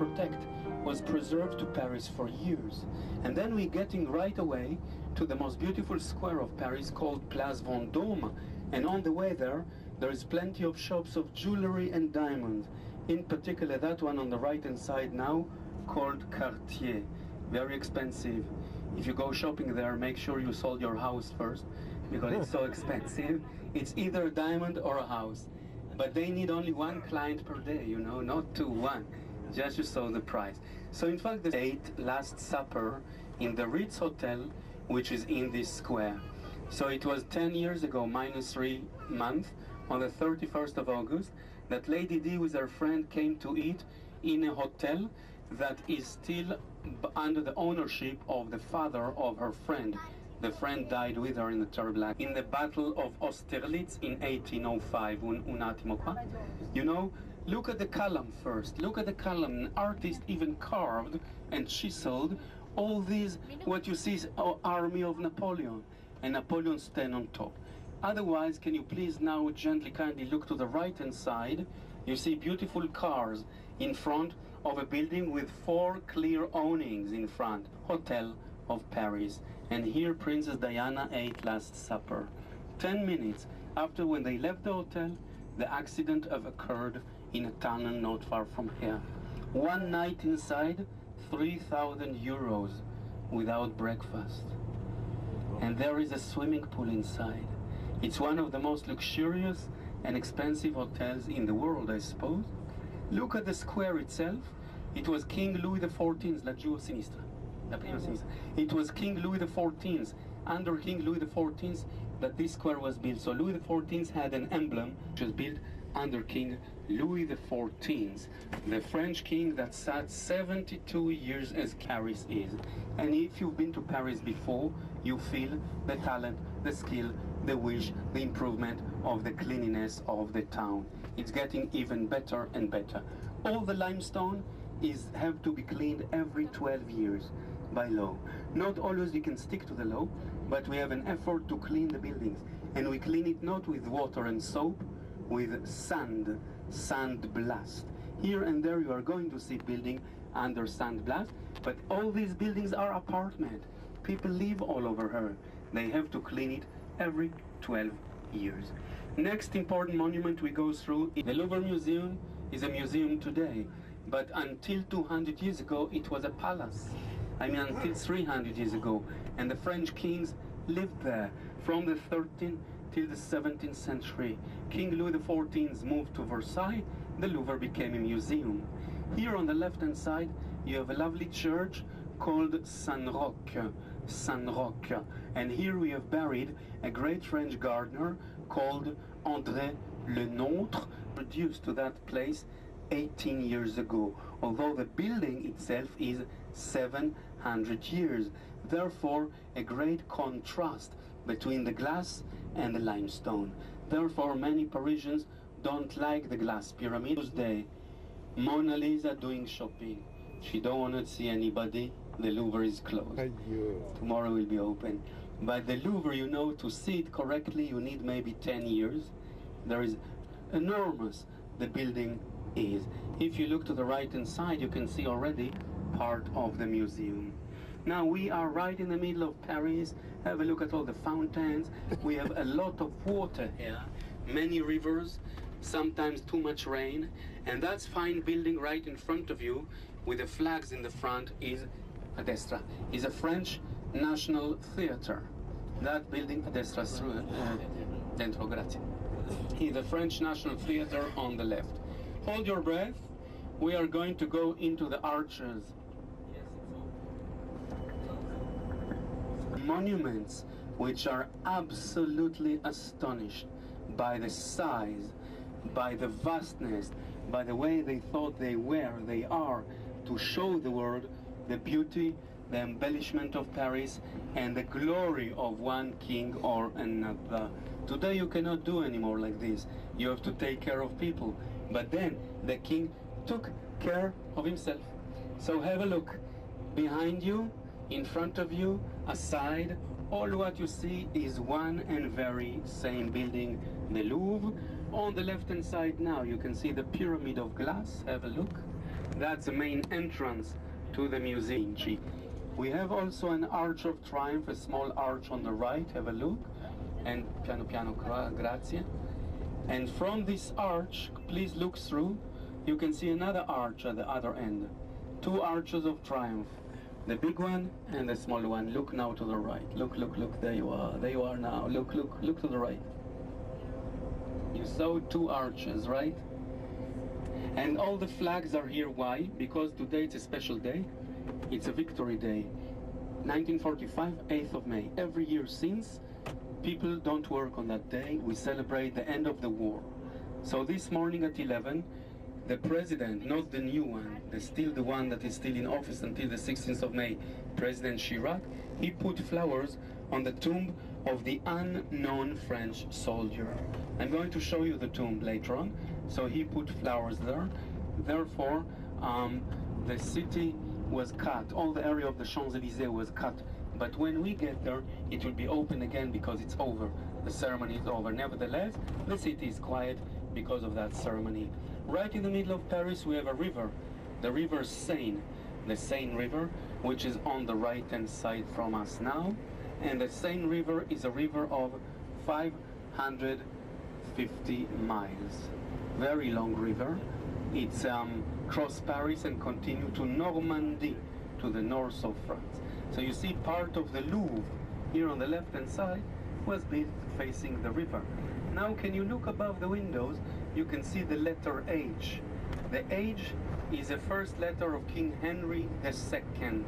protect was preserved to Paris for years. And then we're getting right away to the most beautiful square of Paris called Place Vendôme. And on the way there is plenty of shops of jewelry and diamonds. In particular, that one on the right-hand side now, called Cartier. Very expensive. If you go shopping there, make sure you sold your house first, because it's so expensive. It's either a diamond or a house. But they need only one client per day, you know, not two, one. Just to show the price. So in fact, they ate Last Supper in the Ritz Hotel, which is in this square. So it was 10 years ago, minus 3 months, on the 31st of August, that Lady Di with her friend came to eat in a hotel that is still under the ownership of the father of her friend. The friend died with her in the terrible act. In the Battle of Austerlitz in 1805, you know, look at the column first. Look at the column. An artist even carved and chiseled all these, what you see is army of Napoleon. And Napoleon stand on top. Otherwise, can you please now gently, kindly look to the right-hand side? You see beautiful cars in front of a building with 4 clear awnings in front. Hotel of Paris. And here Princess Diana ate Last Supper. 10 minutes after when they left the hotel, the accident have occurred in a tunnel not far from here. One night inside, 3,000 euros without breakfast. And there is a swimming pool inside. It's one of the most luxurious and expensive hotels in the world, I suppose. Look at the square itself. It was King Louis XIV, La Gio Sinistra. It was King Louis XIV, under King Louis XIV, that this square was built. So Louis XIV had an emblem which was built under King Louis XIV, the French king that sat 72 years as Paris is. And if you've been to Paris before, you feel the talent, the skill, the wish, the improvement of the cleanliness of the town. It's getting even better and better. All the limestone have to be cleaned every 12 years by law. Not always you can stick to the law, but we have an effort to clean the buildings. And we clean it not with water and soap, with sand blast. Here and there you are going to see building under sand blast, but all these buildings are apartment. People live all over here. They have to clean it every 12 years. Next important monument we go through, the Louvre Museum is a museum today, but until 200 years ago it was a palace. I mean until 300 years ago, and the French kings lived there from the 13th till the 17th century. King Louis XIV moved to Versailles, the Louvre became a museum. Here on the left-hand side, you have a lovely church called Saint-Roch. Saint-Roch. And here we have buried a great French gardener called André Le Nôtre, produced to that place 18 years ago, although the building itself is 700 years. Therefore, a great contrast between the glass and the limestone. Therefore, many Parisians don't like the glass pyramid. Tuesday, Mona Lisa doing shopping. She don't want to see anybody. The Louvre is closed. Tomorrow will be open. But the Louvre, you know, to see it correctly, you need maybe 10 years. There is enormous, the building is. If you look to the right-hand side, you can see already part of the museum. Now we are right in the middle of Paris. Have a look at all the fountains. We have a lot of water here, many rivers, sometimes too much rain, and that fine building right in front of you with the flags in the front is a destra, is a French National Theatre. That building, a destra, dentro, grazie, is the French National Theatre on the left. Hold your breath. We are going to go into the arches. Monuments which are absolutely astonished by the size, by the vastness, by the way they thought they are, to show the world the beauty, the embellishment of Paris, and the glory of one king or another. Today you cannot do anymore like this. You have to take care of people. But then the king took care of himself. So have a look. Behind you, in front of you, aside, all what you see is one and very same building, the Louvre. On the left-hand side now, you can see the pyramid of glass. Have a look. That's the main entrance to the museum. We have also an Arch of Triumph, a small arch on the right, have a look, and piano piano, grazie. And from this arch, please look through, you can see another arch at the other end. Two arches of triumph, the big one and the small one. Look now to the right. Look, look, look, there you are now. Look, look, look to the right. You saw two arches, right? And all the flags are here. Why? Because today it's a special day. It's a victory day. 1945, 8th of May. Every year since, people don't work on that day. We celebrate the end of the war. So this morning at 11, the president, not the new one, still the one that is still in office until the 16th of May, President Chirac, he put flowers on the tomb of the unknown French soldier. I'm going to show you the tomb later on. So he put flowers there. Therefore, the city was cut. All the area of the Champs-Élysées was cut. But when we get there, it will be open again because it's over. The ceremony is over. Nevertheless, the city is quiet because of that ceremony. Right in the middle of Paris, we have a river, the river Seine, the Seine River, which is on the right-hand side from us now. And the Seine River is a river of 550 miles. Very long river. It's cross Paris and continue to Normandy, to the north of France. So you see part of the Louvre here on the left-hand side was built facing the river. Now can you look above the windows? You can see the letter H. The H is the first letter of King Henry II.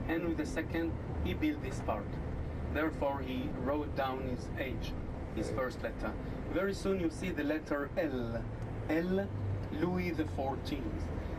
Henry II, he built this part. Therefore he wrote down his H, his first letter. Very soon you see the letter L. L, Louis XIV.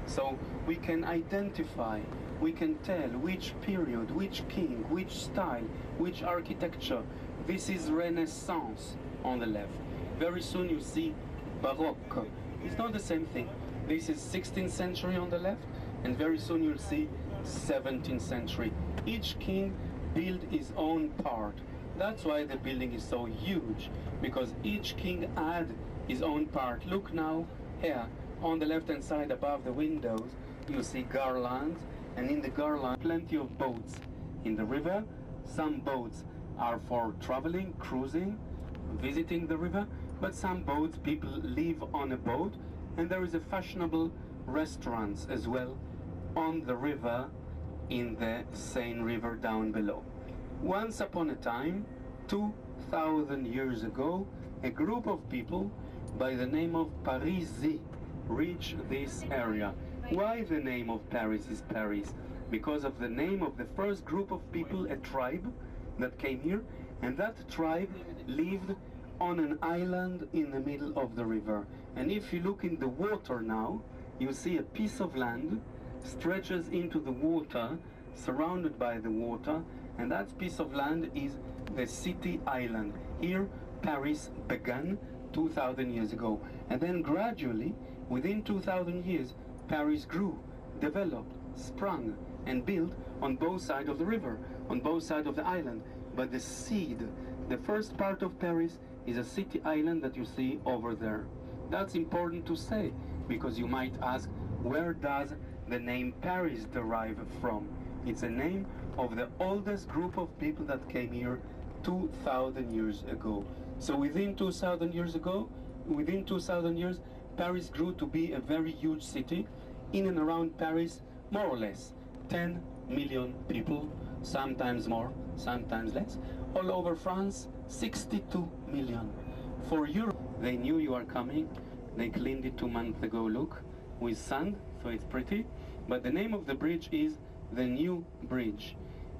So we can identify, we can tell which period, which king, which style, which architecture. This is Renaissance on the left. Very soon you see Baroque. It's not the same thing. This is 16th century on the left, and very soon you'll see 17th century. Each king built his own part. That's why the building is so huge, because each king had his own part. Look now here on the left hand side above the windows, you see garlands, and in the garland plenty of boats in the river. Some boats are for traveling, cruising, visiting the river, but some boats people live on a boat, and there is a fashionable restaurants as well on the river in the Seine River down below. Once upon a time, 2,000 years ago, a group of people by the name of Parisi reached this area. Why the name of Paris is Paris? Because of the name of the first group of people, a tribe that came here, and that tribe lived on an island in the middle of the river. And if you look in the water now, you see a piece of land stretches into the water, surrounded by the water, and that piece of land is the city island. Here Paris began 2,000 years ago, and then gradually within 2,000 years Paris grew, developed, sprung and built on both sides of the river, on both sides of the island. But the seed, the first part of Paris, is a city island that you see over there. That's important to say, because you might ask, where does the name Paris derive from? It's a name of the oldest group of people that came here 2,000 years ago. So within 2,000 years ago, within 2,000 years, Paris grew to be a very huge city. In and around Paris, more or less, 10 million people, sometimes more, sometimes less. All over France, 62 million. For Europe, they knew you are coming. They cleaned it 2 months ago, look, with sand, so it's pretty. But the name of the bridge is the New Bridge.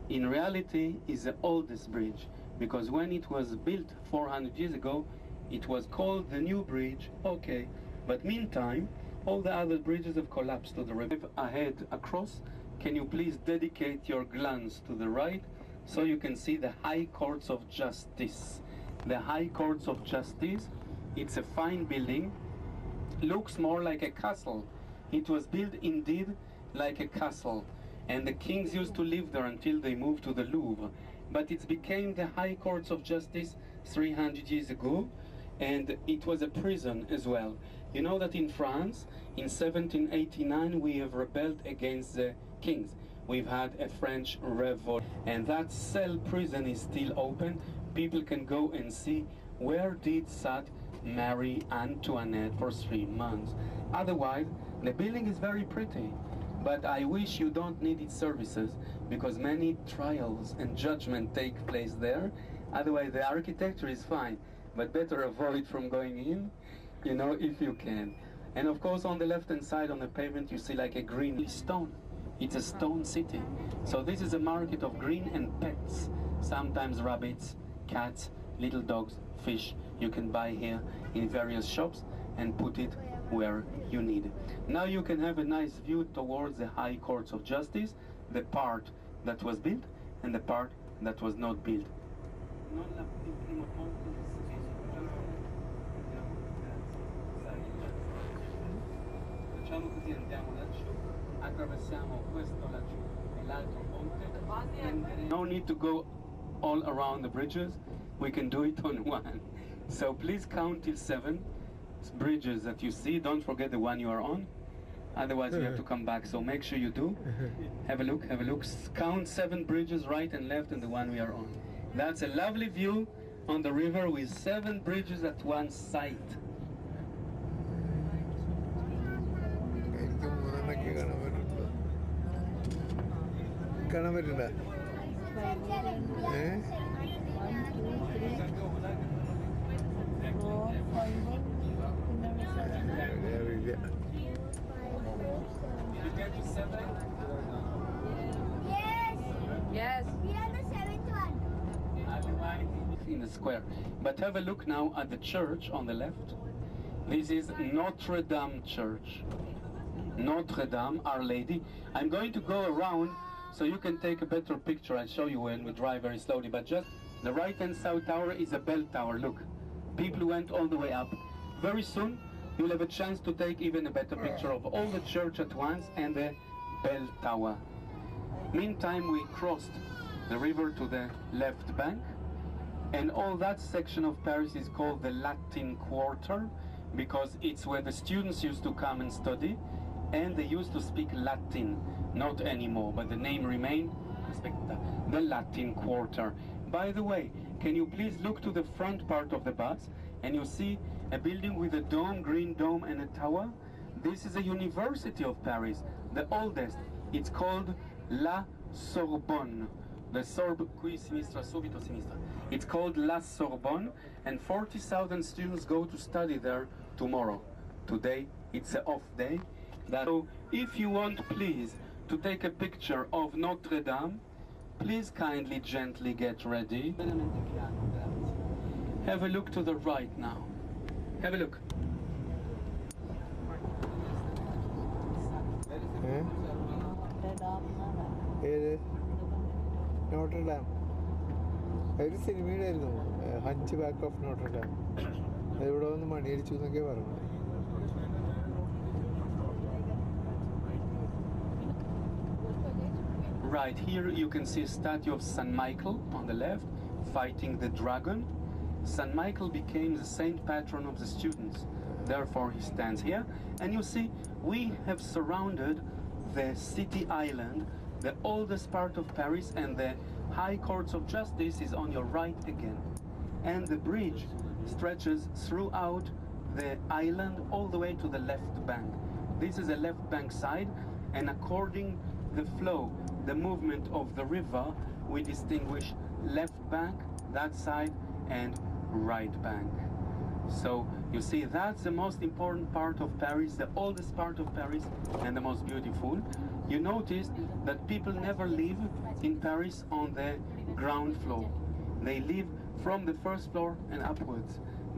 In reality, it's the oldest bridge, because when it was built 400 years ago, it was called the New Bridge, okay. But meantime, all the other bridges have collapsed to the river. Ahead, across, can you please dedicate your glance to the right, so you can see the High Courts of Justice. The High Courts of Justice, it's a fine building, looks more like a castle. It was built indeed like a castle, and the kings used to live there until they moved to the Louvre. But it became the High Courts of Justice 300 years ago, and it was a prison as well. You know that in France, In 1789, we have rebelled against the kings. We've had a French revolt, and that cell prison is still open. People can go and see where did sat Marie Antoinette for 3 months. Otherwise, the building is very pretty, but I wish you don't need its services, because many trials and judgment take place there. Otherwise, the architecture is fine, but better avoid from going in, you know, if you can. And of course, on the left-hand side on the pavement, you see like a green stone. It's a stone city. So this is a market of green and pets. Sometimes rabbits, cats, little dogs, fish. You can buy here in various shops and put it where you need. Now you can have a nice view towards the high courts of justice, the part that was built and the part that was not built. Facciamo così, andiamo laggiù, attraversiamo questo laggiù e l'altro ponte. No need to go all around the bridges, we can do it on one. So please count till 7 bridges that you see. Don't forget the one you are on, otherwise you have to come back, so make sure you do. Have a look, have a look. Count 7 bridges right and left and the one we are on. That's a lovely view on the river with 7 bridges at one site. കാണാൻ പറ്റില്ല. Yes. We are the 7th one. In the square. But have a look now at the church on the left. This is Notre Dame Church. Notre Dame, Our Lady. I'm going to go around so you can take a better picture. I'll show you when we drive very slowly. But just the right-hand south tower is a bell tower. Look, people went all the way up. Very soon you'll have a chance to take even a better picture of all the church at once and the bell tower. Meantime, we crossed the river to the left bank, and all that section of Paris is called the Latin Quarter, because it's where the students used to come and study, and they used to speak Latin. Not anymore, but the name remained, the Latin Quarter. By the way, can you please look to the front part of the bus, and you see a building with a dome, green dome, and a tower? This is a University of Paris, the oldest. It's called La Sorbonne. The qui sinistra, subito sinistra. It's called La Sorbonne, and 40,000 students go to study there tomorrow. Today, it's an off day. So, if you want, please, to take a picture of Notre Dame, please kindly, gently get ready. Have a look to the right now. Have a look. Notre Dame. ഒരു സിനിമയിലായിരുന്നു hunch back of നോട്ടർ dam. അതിവിടെ വന്ന് മണിയടിച്ചു എന്നൊക്കെ പറഞ്ഞു. Right here you can see a statue of Saint Michael on the left, fighting the dragon. Saint Michael became the saint patron of the students. Therefore he stands here. And you see, we have surrounded the city island, the oldest part of Paris, and the High Courts of Justice is on your right again. And the bridge stretches throughout the island all the way to the left bank. This is the left bank side, and according the flow, the movement of the river, we distinguish left bank, that side, and right bank. So you see, that's the most important part of Paris, the oldest part of Paris, and the most beautiful. You notice that people never live in Paris on the ground floor. They live from the first floor and upwards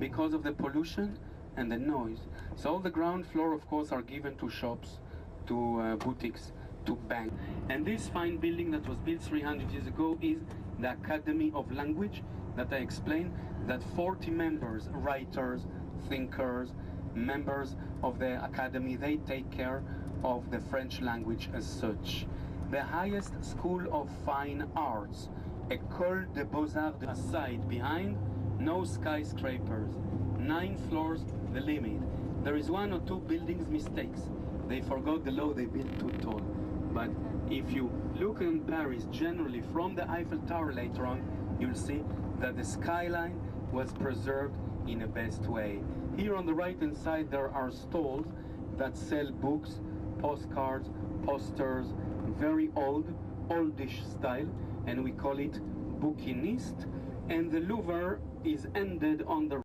because of the pollution and the noise. So all the ground floor, of course, are given to shops, to boutiques, to banks. And this fine building that was built 300 years ago is the Academy of Language that I explained, that 40 members, writers, thinkers, members of the Academy, they take care of the French language as such. The highest school of fine arts, École des Beaux-Arts, aside behind, no skyscrapers, 9 floors the limit. There is one or two buildings mistakes. They forgot the law, they built too tall. But if you look in Paris generally from the Eiffel Tower later on, you'll see that the skyline was preserved in a best way. Here on the right hand side there are stalls that sell books, postcards, posters, very oldish style, and we call it bouquiniste. And the Louvre is ended on the